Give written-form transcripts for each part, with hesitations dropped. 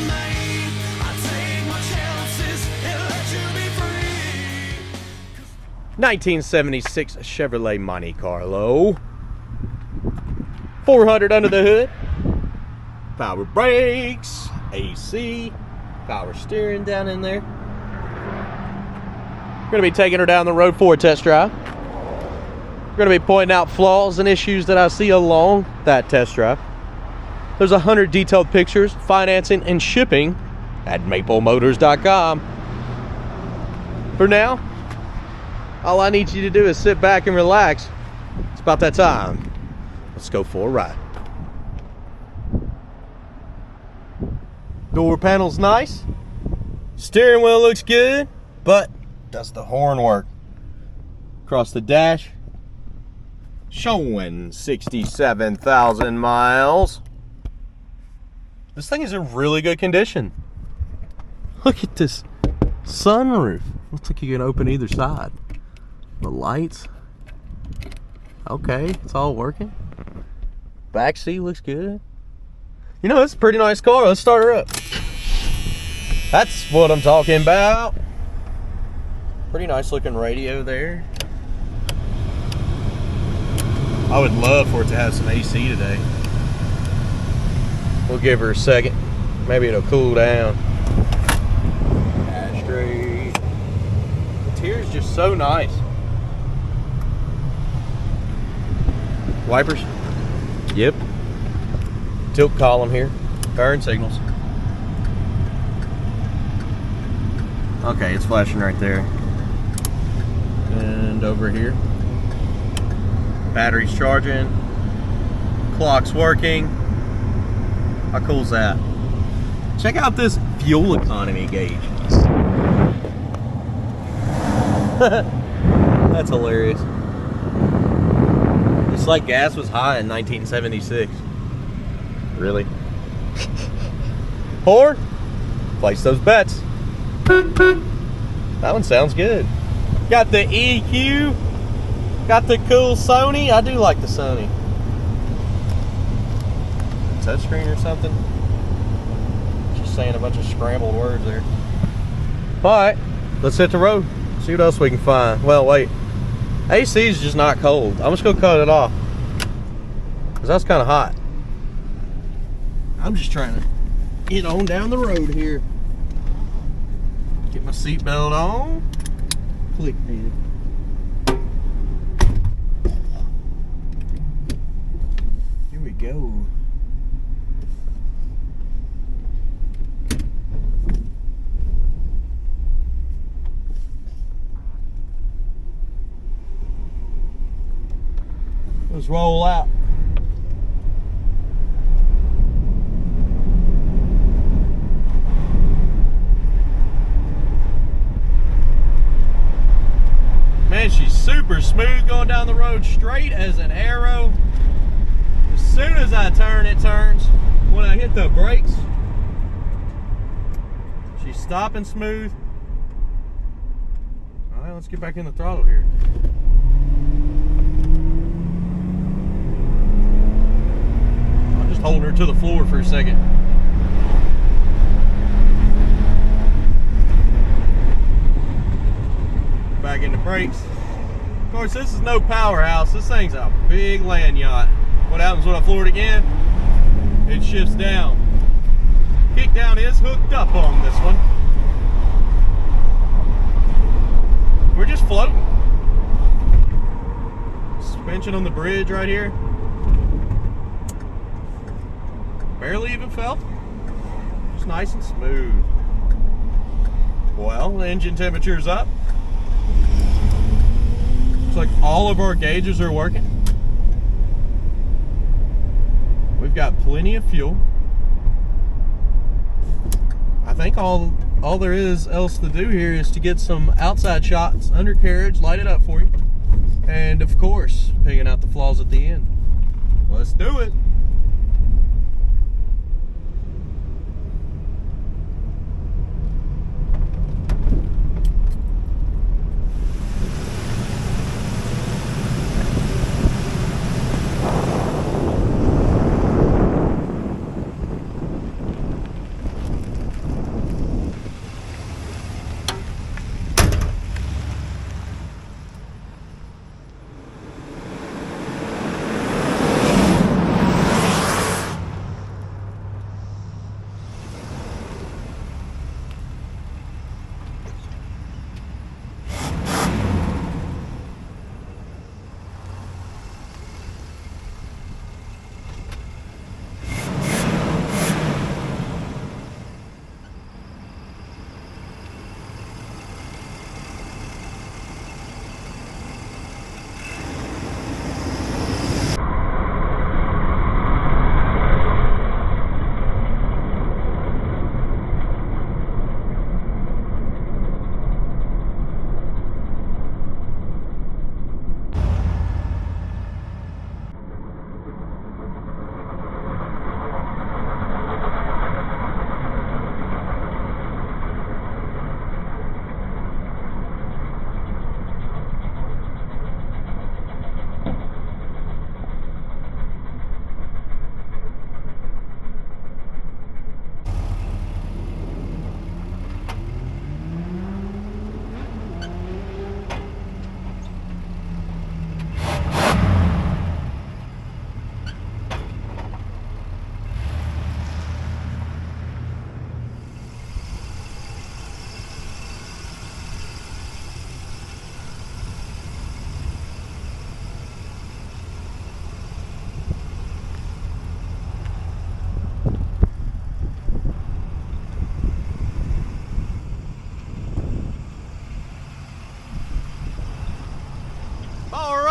made. I take my chances and let you be free. 1976 Chevrolet Monte Carlo. 400 under the hood. Power brakes, AC, power steering down in there. We're going to be taking her down the road for a test drive. We're going to be pointing out flaws and issues that I see along that test drive. There's 100 detailed pictures, financing, and shipping at maplemotors.com. For now, all I need you to do is sit back and relax. It's about that time. Let's go for a ride. Door panel's nice. Steering wheel looks good, but does the horn work? Across the dash, showing 67,000 miles. This thing is in really good condition. Look at this sunroof. Looks like you can open either side. The lights. Okay, it's all working. Back seat looks good. You know, it's a pretty nice car. Let's start her up. That's what I'm talking about. Pretty nice looking radio there. I would love for it to have some AC today. We'll give her a second. Maybe it'll cool down. Ashtray. The interior's just so nice. Wipers. Yep. Tilt column here. Turn signals. Okay, it's flashing right there. And over here. Battery's charging. Clock's working. How cool is that? Check out this fuel economy gauge. That's hilarious. It's like gas was high in 1976. Really? Horn? Place those bets. That one sounds good. Got the EQ. Got the cool Sony. I do like the Sony. Touchscreen or something? Just saying a bunch of scrambled words there. Alright, let's hit the road. See what else we can find. Well, wait. AC is just not cold. I'm just going to cut it off. Because that's kind of hot. I'm just trying to get on down the road here. Get my seatbelt on. Click, dude. Here we go. Let's roll out. Man, she's super smooth going down the road, straight as an arrow. As soon as I turn, it turns. When I hit the brakes, she's stopping smooth. All right, let's get back in the throttle here. I'm just holding her to the floor for a second. Back into brakes. Of course, this is no powerhouse. This thing's a big land yacht. What happens when I floor it again? It shifts down. Kick down is hooked up on this one. We're just floating. Suspension on the bridge right here. Barely even felt. Just nice and smooth. Well, the engine temperature's up. Looks like all of our gauges are working. We've got plenty of fuel. I think all there is else to do here is to get some outside shots, undercarriage, light it up for you. And of course, picking out the flaws at the end. Let's do it.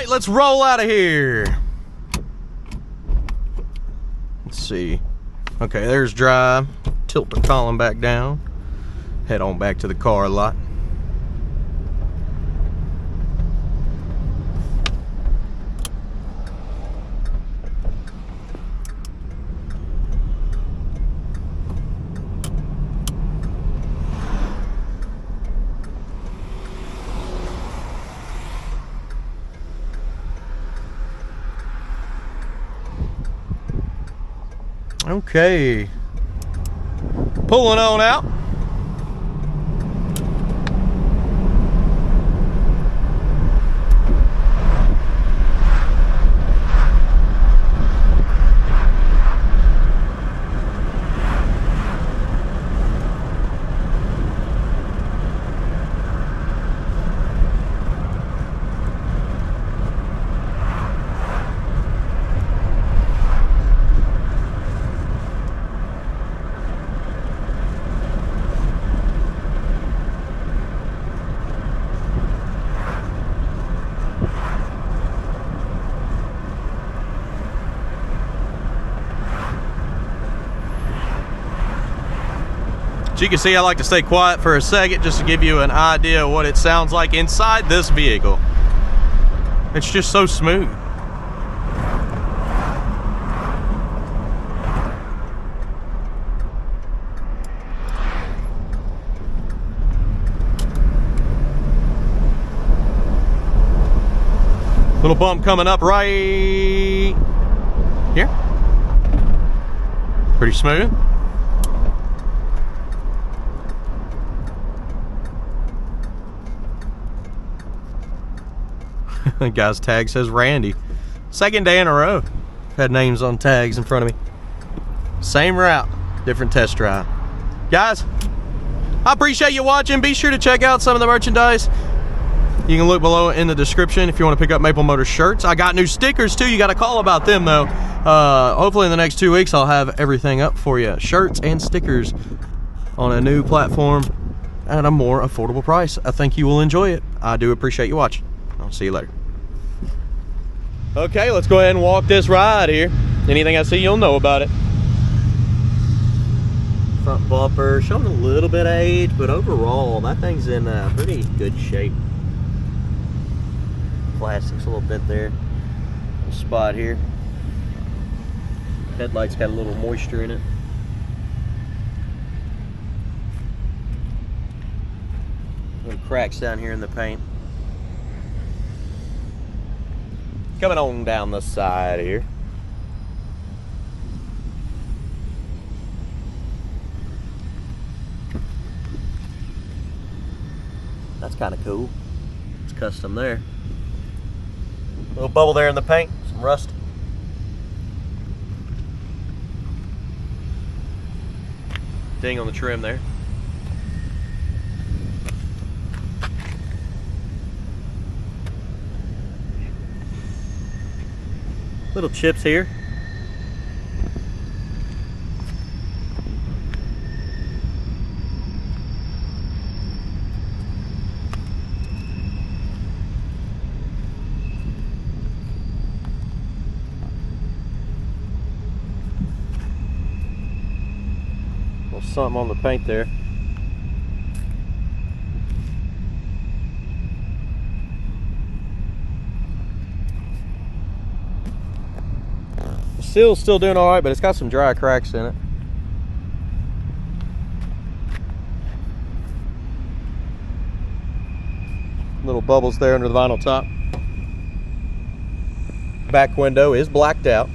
right, let's roll out of here. Let's see. Okay, there's drive. Tilt the column back down. Head on back to the car lot. Okay, pulling on out. As you can see, I like to stay quiet for a second just to give you an idea of what it sounds like inside this vehicle. It's just so smooth. Little bump coming up right here. Pretty smooth. The guy's tag says Randy. Second day in a row. Had names on tags in front of me. Same route, different test drive. Guys, I appreciate you watching. Be sure to check out some of the merchandise. You can look below in the description if you want to pick up Maple Motors shirts. I got new stickers too. You got to call about them though. Hopefully in the next 2 weeks I'll have everything up for you. Shirts and stickers on a new platform at a more affordable price. I think you will enjoy it. I do appreciate you watching. I'll see you later. Okay, let's go ahead and walk this ride here. Anything I see, you'll know about it. Front bumper showing a little bit of age, but overall that thing's in pretty good shape. Plastic's a little bit there. Little spot here. Headlight's got a little moisture in it. Little cracks down here in the paint. Coming on down the side here. That's kind of cool. It's custom there. Little bubble there in the paint, some rust. Ding on the trim there. Little chips here. Little something on the paint there. Seal's still doing all right, but it's got some dry cracks in it. Little bubbles there under the vinyl top. Back window is blacked out.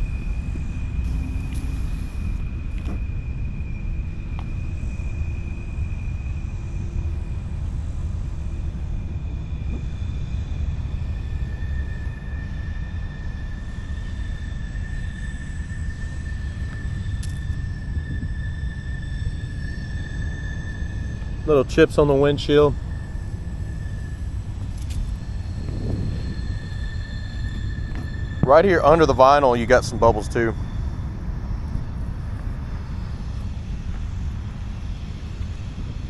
Little chips on the windshield. Right here under the vinyl, you got some bubbles too.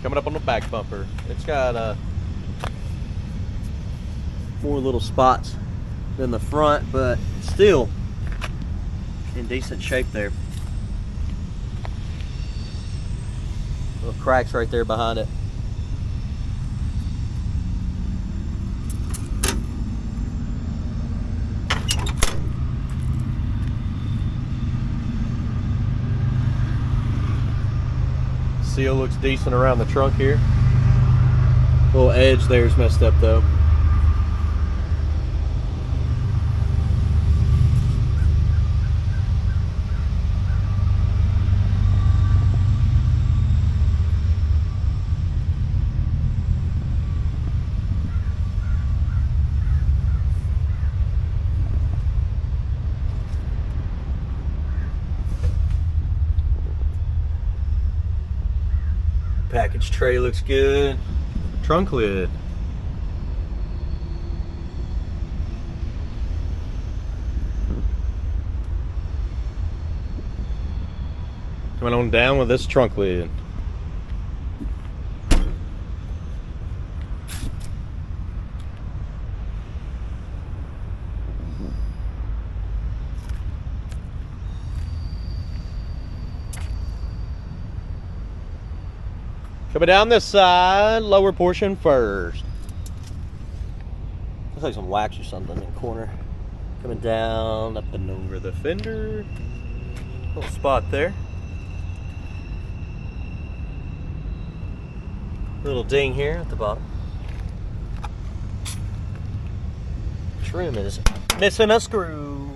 Coming up on the back bumper, it's got more little spots than the front, but still in decent shape there. Little cracks right there behind it. Seal looks decent around the trunk here. Little edge there's messed up though. Package tray looks good. Trunk lid. Coming on down with this trunk lid. Coming down this side, lower portion first. Looks like some wax or something in the corner. Coming down, up and over the fender. Little spot there. Little ding here at the bottom. Trim is missing a screw.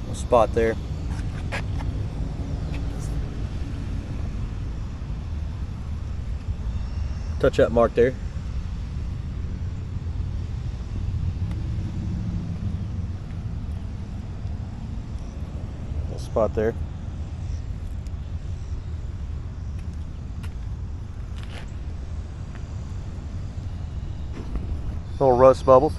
Little spot there. Touch up mark there. Little spot there. Little rust bubbles.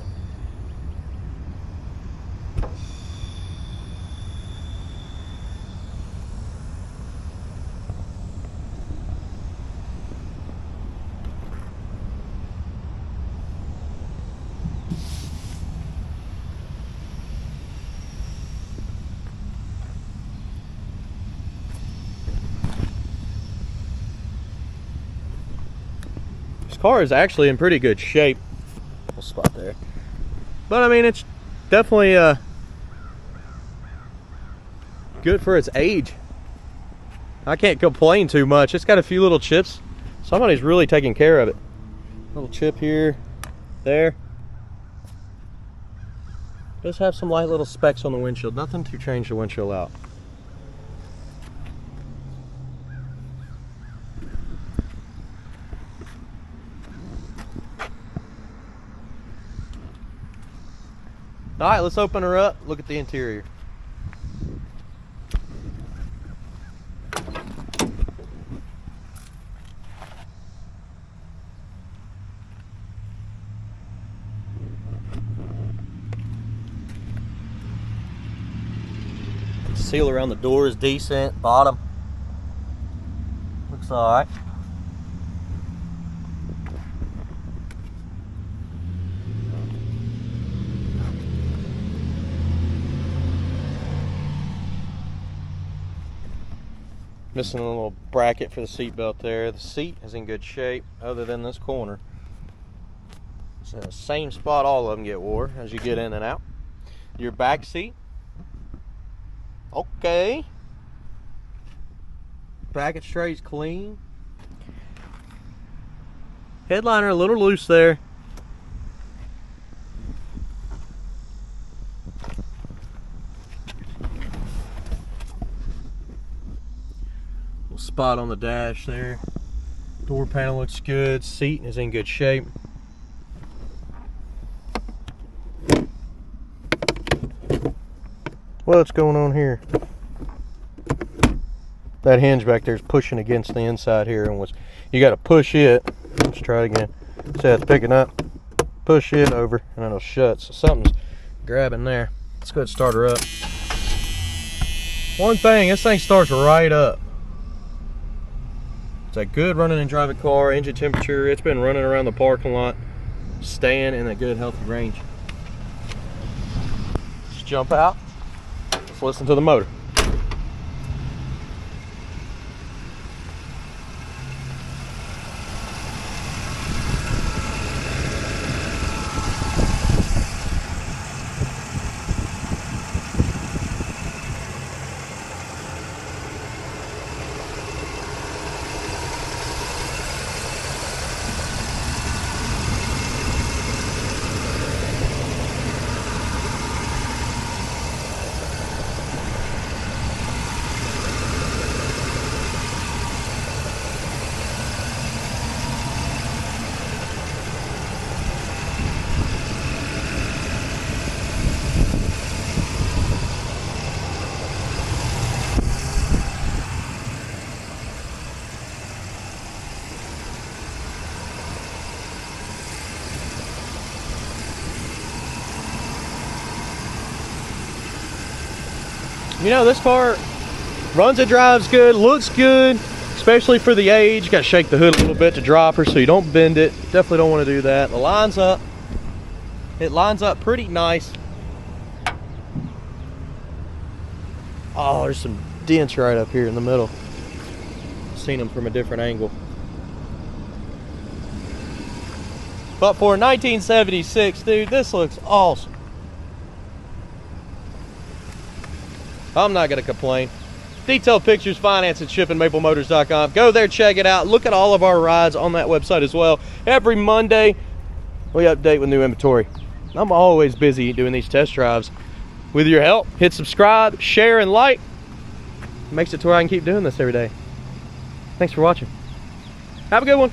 This car is actually in pretty good shape. Little spot there. But I mean, it's definitely good for its age. I can't complain too much. It's got a few little chips. Somebody's really taking care of it. Little chip here, there. Does have some light little specks on the windshield. Nothing to change the windshield out. All right, let's open her up, look at the interior. Seal around the door is decent, bottom looks all right. Missing a little bracket for the seat belt there. The seat is in good shape other than this corner. It's in the same spot all of them get wore as you get in and out. Your back seat, okay. Package tray's clean. Headliner a little loose there. Spot on the dash there. Door panel looks good. Seat is in good shape. What's going on here? That hinge back there is pushing against the inside here, and you got to push it. Let's try it again. See how it's picking up. Push it over, and then it'll shut. So something's grabbing there. Let's go ahead and start her up. One thing, this thing starts right up. It's a good running and driving car. Engine temperature, it's been running around the parking lot, staying in a good healthy range. Let's jump out. Let's listen to the motor. You know, this car runs and drives good, looks good, especially for the age. Got to shake the hood a little bit to drop her so you don't bend it. Definitely don't want to do that. It lines up. It lines up pretty nice. Oh, there's some dents right up here in the middle. Seen them from a different angle. But for 1976, dude, this looks awesome. I'm not going to complain. Detailed pictures, finance, and shipping, maplemotors.com. Go there, check it out. Look at all of our rides on that website as well. Every Monday, we update with new inventory. I'm always busy doing these test drives. With your help, hit subscribe, share, and like. It makes it to where I can keep doing this every day. Thanks for watching. Have a good one.